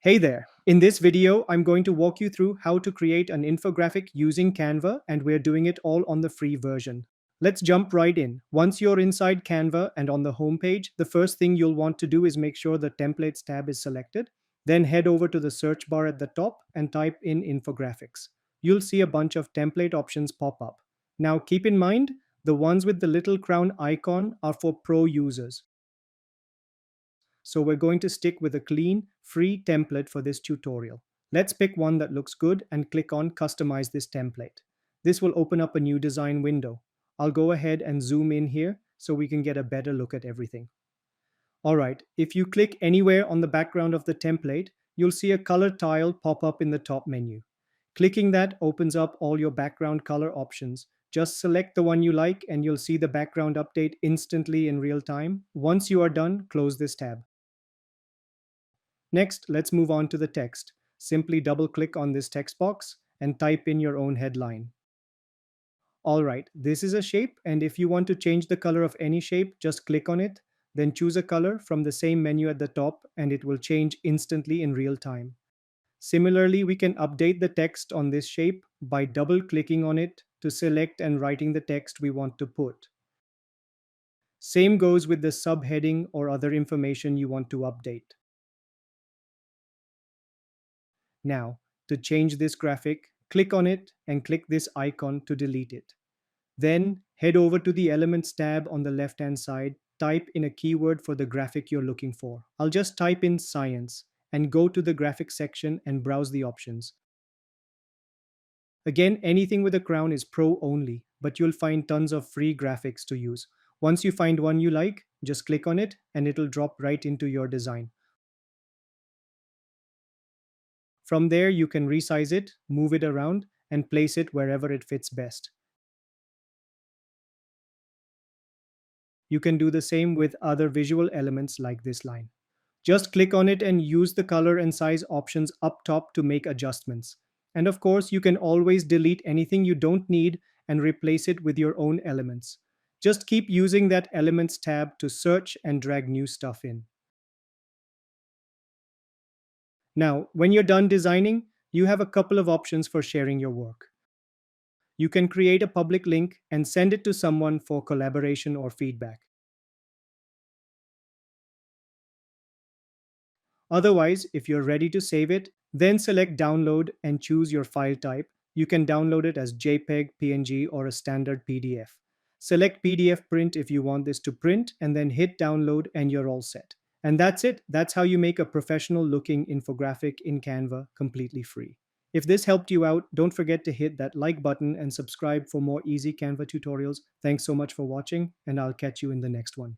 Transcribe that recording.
Hey there! In this video, I'm going to walk you through how to create an infographic using Canva, and we're doing it all on the free version. Let's jump right in. Once you're inside Canva and on the homepage, the first thing you'll want to do is make sure the Templates tab is selected. Then head over to the search bar at the top and type in Infographics. You'll see a bunch of template options pop up. Now keep in mind, the ones with the little crown icon are for pro users. So we're going to stick with a clean, free template for this tutorial. Let's pick one that looks good and click on Customize this template. This will open up a new design window. I'll go ahead and zoom in here so we can get a better look at everything. Alright, if you click anywhere on the background of the template, you'll see a color tile pop up in the top menu. Clicking that opens up all your background color options. Just select the one you like and you'll see the background update instantly in real time. Once you are done, close this tab. Next, let's move on to the text. Simply double-click on this text box and type in your own headline. Alright, this is a shape, and if you want to change the color of any shape, just click on it, then choose a color from the same menu at the top, and it will change instantly in real time. Similarly, we can update the text on this shape by double-clicking on it to select and writing the text we want to put. Same goes with the subheading or other information you want to update. Now, to change this graphic, click on it and click this icon to delete it. Then, head over to the Elements tab on the left-hand side, type in a keyword for the graphic you're looking for. I'll just type in science and go to the graphics section and browse the options. Again, anything with a crown is pro only, but you'll find tons of free graphics to use. Once you find one you like, just click on it and it'll drop right into your design. From there, you can resize it, move it around, and place it wherever it fits best. You can do the same with other visual elements like this line. Just click on it and use the color and size options up top to make adjustments. And of course, you can always delete anything you don't need and replace it with your own elements. Just keep using that Elements tab to search and drag new stuff in. Now, when you're done designing, you have a couple of options for sharing your work. You can create a public link and send it to someone for collaboration or feedback. Otherwise, if you're ready to save it, then select Download and choose your file type. You can download it as JPEG, PNG, or a standard PDF. Select PDF print if you want this to print, and then hit download and you're all set. And that's it. That's how you make a professional looking infographic in Canva completely free. If this helped you out, don't forget to hit that like button and subscribe for more easy Canva tutorials. Thanks so much for watching, and I'll catch you in the next one.